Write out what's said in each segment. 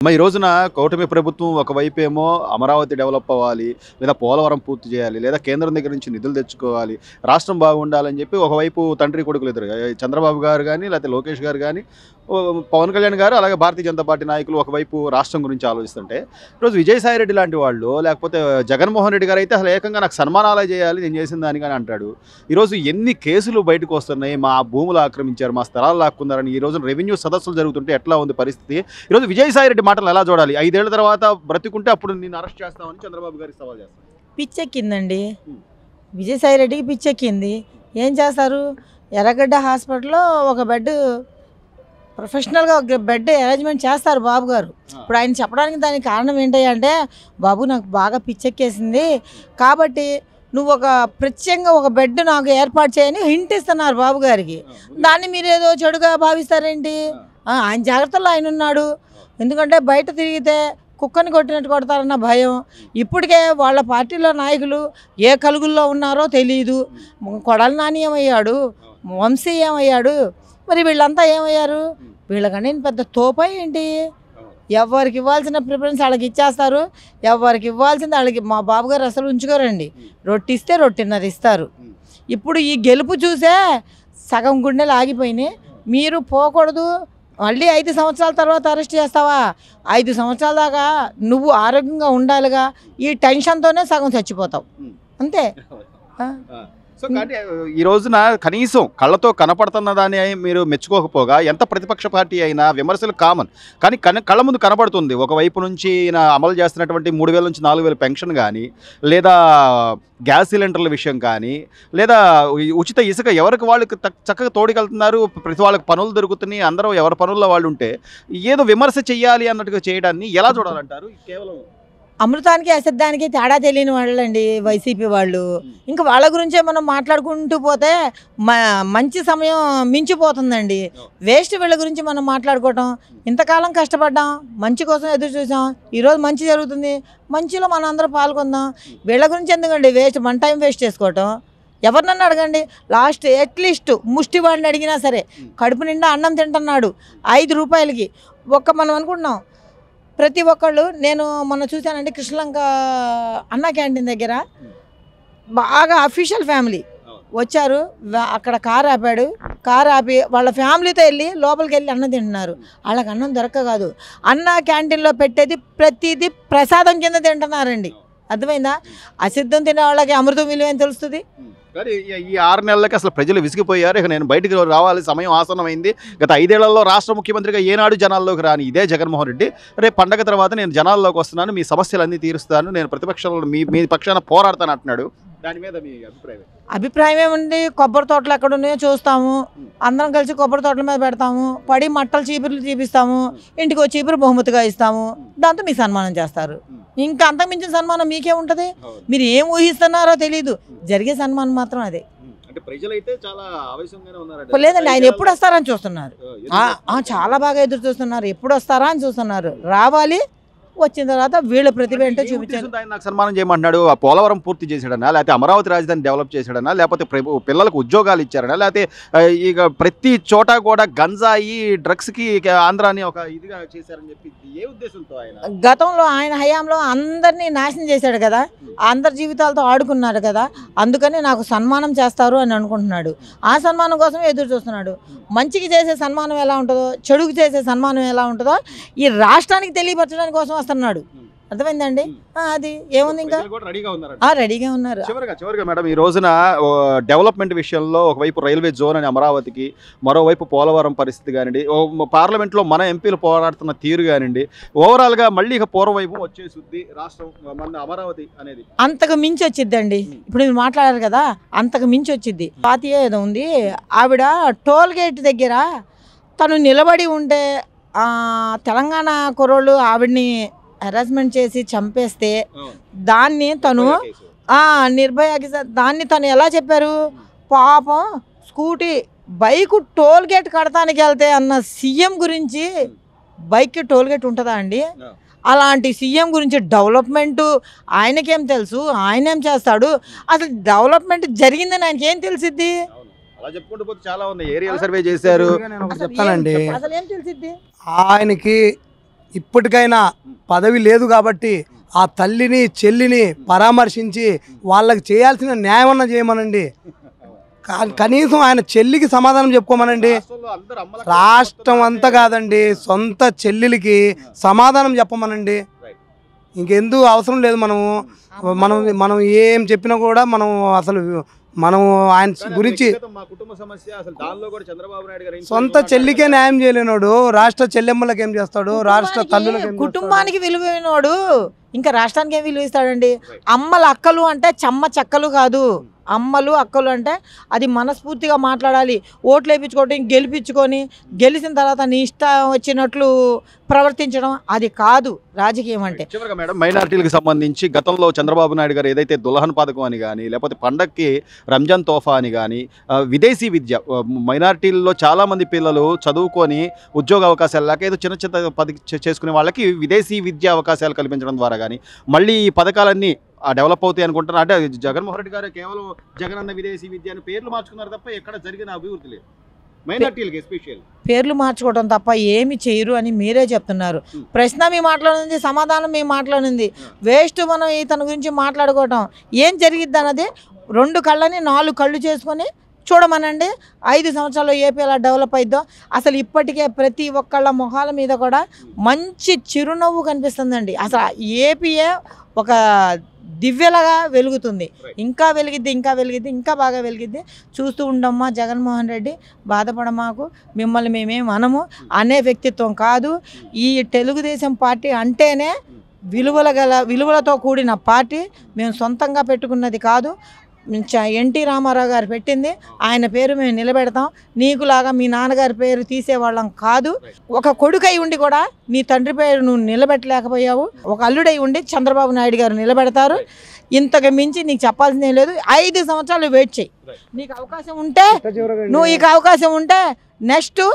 ఈ రోజున కూటమి ప్రభుత్వం ఒకవైపేమో అమరావతి డెవలప్ అవ్వాలి, లేదా పోలవరం పూర్తి చేయాలి, లేదా కేంద్రం దగ్గర నుంచి నిధులు తెచ్చుకోవాలి, రాష్ట్రం బాగుండాలని చెప్పి ఒకవైపు తండ్రి కొడుకులు ఇద్దరు చంద్రబాబు గారు కానీ, లేకపోతే లోకేష్ గారు కానీ, పవన్ కళ్యాణ్ గారు, అలాగే భారతీయ జనతా పార్టీ నాయకులు ఒకవైపు రాష్ట్రం గురించి ఆలోచిస్తుంటే, ఈరోజు విజయసాయి రెడ్డి లాంటి వాళ్ళు, లేకపోతే జగన్మోహన్ రెడ్డి గారు అయితే అసలు ఏకంగా నాకు సన్మానాలే చేయాలి నేను చేసిన దానికని అంటాడు. ఈరోజు ఎన్ని కేసులు బయటకు వస్తున్నాయి, మా భూములు ఆక్రమించారు, మా స్థలాలు లాక్కున్నారని. ఈ రోజున రెవెన్యూ సదస్సులు జరుగుతుంటే ఎట్లా ఉంది పరిస్థితి? ఈరోజు విజయసాయి రెడ్డి మాటలు ఎలా చూడాలి? 5 ఏళ్ల తర్వాత బ్రతికుంటే అప్పుడు నేను అరెస్ట్ చేస్తామని చంద్రబాబు గారికి సవాల్ చేస్తాను. పిచ్చెక్కిందండి. విజయసాయి రెడ్డికి పిచ్చెక్కింది. ఏం చేస్తారు? ఎర్రగడ్డ హాస్పిటల్లో ఒక బెడ్ ప్రొఫెషనల్గా ఒక బెడ్ అరేంజ్మెంట్ చేస్తారు బాబు గారు. ఇప్పుడు ఆయన చెప్పడానికి దానికి కారణం ఏంటంటే, బాబు నాకు బాగా పిచ్చెక్కేసింది కాబట్టి నువ్వు ఒక ప్రత్యేకంగా ఒక బెడ్ నాకు ఏర్పాటు చేయని హింట్ ఇస్తున్నారు బాబు గారికి. దాన్ని మీరు ఏదో చెడుగా భావిస్తారేంటి? ఆయన జాగ్రత్తలో ఆయన ఉన్నాడు. ఎందుకంటే బయట తిరిగితే కుక్కని కొట్టినట్టు కొడతారన్న భయం. ఇప్పటికే వాళ్ళ పార్టీలో నాయకులు ఏ కలుగుల్లో ఉన్నారో తెలియదు. కొడాల నాని ఏమయ్యాడు, వంశీ ఏమయ్యాడు, మరి వీళ్ళంతా ఏమయ్యారు? వీళ్ళకంటే పెద్ద తోపై ఏంటి? ఎవరికి ఇవ్వాల్సిన ప్రిఫరెన్స్ వాళ్ళకి ఇచ్చేస్తారు, ఎవరికి ఇవ్వాల్సింది వాళ్ళకి. మా బాబుగారు అసలు ఉంచుకోరండి. రొట్టిస్తే రొట్టిన్నర ఇస్తారు. ఇప్పుడు ఈ గెలుపు చూసే సగం గుండెలు ఆగిపోయినాయి. మీరు పోకూడదు, మళ్ళీ 5 సంవత్సరాల తర్వాత అరెస్ట్ చేస్తావా? 5 సంవత్సరాల దాకా నువ్వు ఆరోగ్యంగా ఉండాలిగా. ఈ టెన్షన్తోనే సగం చచ్చిపోతావు అంతే. సో కానీ ఈ రోజున కనీసం కళ్ళతో కనపడుతున్న దాన్ని మీరు మెచ్చుకోకపోగా, ఎంత ప్రతిపక్ష పార్టీ అయినా విమర్శలు కామన్, కానీ కళ్ళ ముందు కనబడుతుంది. ఒకవైపు నుంచి అమలు చేస్తున్నటువంటి 3000 నుంచి 4000 పెన్షన్ కానీ, లేదా గ్యాస్ సిలిండర్ల విషయం కానీ, లేదా ఉచిత ఇసుక ఎవరికి వాళ్ళకి చక్కగా తోడుకెళ్తున్నారు, ప్రతి వాళ్ళకి పనులు దొరుకుతున్నాయి, అందరూ ఎవరి పనుల్లో వాళ్ళు ఉంటే ఏదో విమర్శ చెయ్యాలి అన్నట్టుగా చేయడాన్ని ఎలా చూడాలంటారు? కేవలం అమృతానికి అసత్యానికి తేడా తెలియని వాళ్ళండి వైసీపీ వాళ్ళు. ఇంకా వాళ్ళ గురించే మనం మాట్లాడుకుంటూ పోతే మంచి సమయం మించిపోతుందండి. వేస్ట్ వీళ్ళ గురించి మనం మాట్లాడుకోవటం. ఇంతకాలం కష్టపడ్డాం, మంచి కోసం ఎదురు చూసాం, ఈరోజు మంచి జరుగుతుంది, మంచిలో మనం అందరం పాల్గొందాం. వీళ్ళ గురించి ఎందుకండి వేస్ట్, మన టైం వేస్ట్ చేసుకోవటం? ఎవరినన్నా అడగండి, లాస్ట్ అట్లీస్ట్ ముష్టివాడిని అడిగినా సరే కడుపు నిండా అన్నం తింటున్నాడు 5 రూపాయలకి. మనం అనుకుంటున్నాం ప్రతి ఒక్కళ్ళు. నేను మొన్న చూశానండి కృష్ణలంక అన్నా క్యాంటీన్ దగ్గర బాగా అఫీషియల్ ఫ్యామిలీ వచ్చారు. అక్కడ కారు ఆపాడు, కారు ఆపి వాళ్ళ ఫ్యామిలీతో వెళ్ళి లోపలికి వెళ్ళి అన్నం తింటున్నారు. వాళ్ళకి అన్నం దొరక్క కాదు, అన్నా క్యాంటీన్లో పెట్టేది ప్రతిదీ ప్రసాదం కింద తింటున్నారండి. అర్థమైందా? అసిద్ధం తినే వాళ్ళకి అమృతం విలువ ఏం తెలుస్తుంది? కానీ ఈ 6 నెలలకి అసలు ప్రజలు విసిగిపోయారు. ఇక నేను బయటకు రావాలి, సమయం ఆసన్నమైంది. గత 5 ఏళ్లలో రాష్ట్ర ముఖ్యమంత్రిగా ఏనాడు జనాల్లోకి రాని ఇదే జగన్మోహన్ రెడ్డి రేపు పండగ తర్వాత నేను జనాల్లోకి వస్తున్నాను, మీ సమస్యలన్నీ తీరుస్తాను, నేను ప్రతిపక్షంలో మీ పక్షాన పోరాడతాను అంటున్నాడు. దాని మీద మీ అభిప్రాయం? అభిప్రాయం ఏముంది? కొబ్బరి తోటలు ఎక్కడ ఉన్నాయో చూస్తాము, అందరం కలిసి కొబ్బరి తోటల మీద పెడతాము, పడి మట్టలు చీపుర్లు చూపిస్తాము, ఇంటికి వచ్చి చీపురు బహుమతిగా ఇస్తాము, దాంతో మీకు సన్మానం చేస్తారు. ఇంకా అంతకుమించిన సన్మానం మీకే ఉంటుంది? మీరు ఏం ఊహిస్తున్నారో తెలీదు, జరిగే సన్మానం మాత్రం అదే. లేదండి, ఆయన ఎప్పుడు వస్తారని చూస్తున్నారు. చాలా బాగా ఎదురు చూస్తున్నారు, ఎప్పుడు వస్తారా అని చూస్తున్నారు. రావాలి, వచ్చిన తర్వాత వీళ్ళ ప్రతిభ ఏంటో చూపించారు. నాకు సన్మానం చేయమంటున్నాడు. ఆ పోలవరం పూర్తి చేశాడనా, లేకపోతే అమరావతి రాజధాని డెవలప్ చేశాడనా, లేకపోతే పిల్లలకు ఉద్యోగాలు ఇచ్చారనా, లేకపోతే ఇక ప్రతి చోట కూడా గంజాయి డ్రగ్స్కి ఆంధ్రాని ఒక ఇదిగా చేశారని చెప్పి ఏ ఉద్దేశంతో? ఆయన గతంలో ఆయన హయాంలో అందరినీ నాశనం చేశాడు కదా, అందరి జీవితాలతో ఆడుకున్నాడు కదా, అందుకని నాకు సన్మానం చేస్తారు అని అనుకుంటున్నాడు. ఆ సన్మానం కోసం ఎదురు చూస్తున్నాడు. మంచికి చేసే సన్మానం ఎలా ఉంటుందో, చెడుకు చేసే సన్మానం ఎలా ఉంటుందో ఈ రాష్ట్రానికి తెలియపరచడానికి కోసం వస్తున్నాడు. అర్థమైందండి? అది ఏముంది, ఇంకా రెడీగా ఉన్నారు. చివరిగా మేడం, ఈ రోజున డెవలప్మెంట్ విషయంలో ఒకవైపు రైల్వే జోన్ అని అమరావతికి, మరోవైపు పోలవరం పరిస్థితి కానివ్వండి, పార్లమెంట్లో మన ఎంపీలు పోరాడుతున్న తీరు కానివ్వండి, ఓవరాల్గా మళ్ళీ ఇక పూర్వవైపు వచ్చేసుద్ది రాష్ట్రం మన అమరావతి అనేది. అంతకు మించి వచ్చిద్దండి. ఇప్పుడు మీరు మాట్లాడారు కదా, అంతకు మించి వచ్చిద్ది. పాతియో ఏదో ఉంది, ఆవిడ టోల్ గేట్ దగ్గర తను నిలబడి ఉంటే తెలంగాణ కుర్రోళ్ళు ఆవిడ్ని హెరాస్మెంట్ చేసి చంపేస్తే దాన్ని తను నిర్భయకి దాన్ని తను ఎలా చెప్పారు? పాపం స్కూటీ బైక్ టోల్ గేట్ కడతానికి వెళ్తే అన్న సీఎం గురించి బైక్కి టోల్ గేట్ ఉంటుందా అండి? అలాంటి సీఎం గురించి డెవలప్మెంటు ఆయనకేం తెలుసు? ఆయన ఏం చేస్తాడు? అసలు డెవలప్మెంట్ జరిగిందని ఆయనకి ఏం తెలిసిద్ది? చాలా ఉంది. ఏరియల్ సర్వే చేశారు. అసలు ఏం తెలిసిద్ది? ఆయనకి ఇప్పటికైనా పదవి లేదు కాబట్టి ఆ తల్లిని చెల్లిని పరామర్శించి వాళ్ళకి చేయాల్సిన న్యాయమన్నా చేయమనండి. కనీసం ఆయన చెల్లికి సమాధానం చెప్పుకోమనండి. రాష్ట్రం అంతా కాదండి, సొంత చెల్లెలికి సమాధానం చెప్పమనండి. ఇంకెందుకు అవసరం లేదు. మనం మనం ఏం చెప్పినా కూడా మనం ఆయన గురించి సొంత చెల్లికే న్యాయం చేయలేనోడు రాష్ట్ర చెల్లెమ్మలకు ఏం చేస్తాడు, రాష్ట్ర తల్లులకు కుటుంబానికి విలువైనోడు ఇంకా రాష్ట్రానికి ఏం విలువ ఇస్తాడండి? అమ్మలు అక్కలు అంటే చెమ్మ చెక్కలు కాదు. అమ్మలు అక్కలు అంటే అది మనస్ఫూర్తిగా మాట్లాడాలి. ఓట్లు వేయించుకోవడం, గెలిపించుకొని గెలిచిన తర్వాత నీ ఇష్టం వచ్చినట్లు ప్రవర్తించడం అది కాదు రాజకీయం అంటే. చివరిగా మేడం, మైనారిటీలకు సంబంధించి గతంలో చంద్రబాబు నాయుడు గారు ఏదైతే దుల్హన్ పథకం అని కానీ, లేకపోతే పండక్కి రంజాన్ తోఫా అని కానీ, విదేశీ విద్య, మైనారిటీల్లో చాలామంది పిల్లలు చదువుకొని ఉద్యోగ అవకాశాలు లేక ఏదో చిన్న చిన్న చేసుకునే వాళ్ళకి విదేశీ విద్యా అవకాశాలు కల్పించడం ద్వారా కానీ మళ్ళీ ఈ పథకాలన్నీ డెవలప్ అవుతాయి అనుకుంటున్నా. అంటే జగన్మోహన్ రెడ్డి గారు కేవలం జగన్ అన్న విదేశీ విద్య అని పేర్లు మార్చుకున్నారు తప్ప ఎక్కడ జరిగిన అభివృద్ధి లేదు. మైనారిటీలకి ఎస్పెషల్ పేర్లు మార్చుకోవడం తప్ప ఏమి చేయరు అని మీరే చెప్తున్నారు. ప్రశ్న మీ మాట్లాడింది, సమాధానం మీ మాట్లాడింది. వేస్ట్ మనం ఇతని గురించి మాట్లాడుకోవటం. ఏం జరిగిద్ది అన్నది 2 కళ్ళని 4 కళ్ళు చేసుకొని చూడమనండి. 5 సంవత్సరాల్లో ఏపీ ఎలా డెవలప్ అయిద్దో. అసలు ఇప్పటికే ప్రతి ఒక్కళ్ళ మొహాల మీద కూడా మంచి చిరునవ్వు కనిపిస్తుందండి. అసలు ఏపీయే ఒక దివ్యలాగా వెలుగుతుంది. ఇంకా వెలిగిద్ది, ఇంకా వెలిగిద్ది, ఇంకా బాగా వెలిగిద్ది. చూస్తూ ఉండమ్మా జగన్మోహన్ రెడ్డి, బాధపడమాకు. మిమ్మల్ని మేమేం అనము, అనే వ్యక్తిత్వం కాదు. ఈ తెలుగుదేశం పార్టీ అంటేనే విలువలతో కూడిన పార్టీ. మేము సొంతంగా పెట్టుకున్నది కాదు. ఎన్టీ రామారావు గారు పెట్టింది. ఆయన పేరు మేము నిలబెడతాం. నీకులాగా మీ నాన్నగారి పేరు తీసేవాళ్ళం కాదు. ఒక కొడుకై ఉండి కూడా నీ తండ్రి పేరు నువ్వు నిలబెట్టలేకపోయావు. ఒక అల్లుడై ఉండి చంద్రబాబు నాయుడు గారు నిలబెడతారు. ఇంతకు మించి నీకు చెప్పాల్సిందే లేదు. 5 సంవత్సరాలు వెయిట్ చేయి. నీకు అవకాశం ఉంటే, నువ్వు ఈ అవకాశం ఉంటే నెక్స్ట్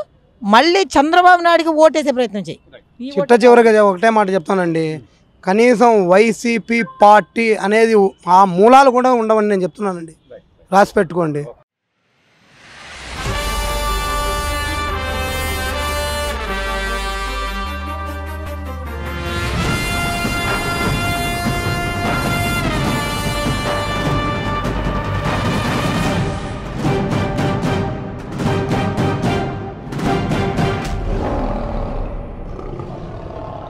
మళ్ళీ చంద్రబాబు నాయుడుకి ఓటేసే ప్రయత్నం చేయి. చిట్ట చివరిగా ఒకటే మాట చెప్తానండి, కనీసం వైసీపీ పార్టీ అనేది ఆ మూలాలు కూడా ఉండవని నేను చెప్తున్నానండి. రాసి పెట్టుకోండి.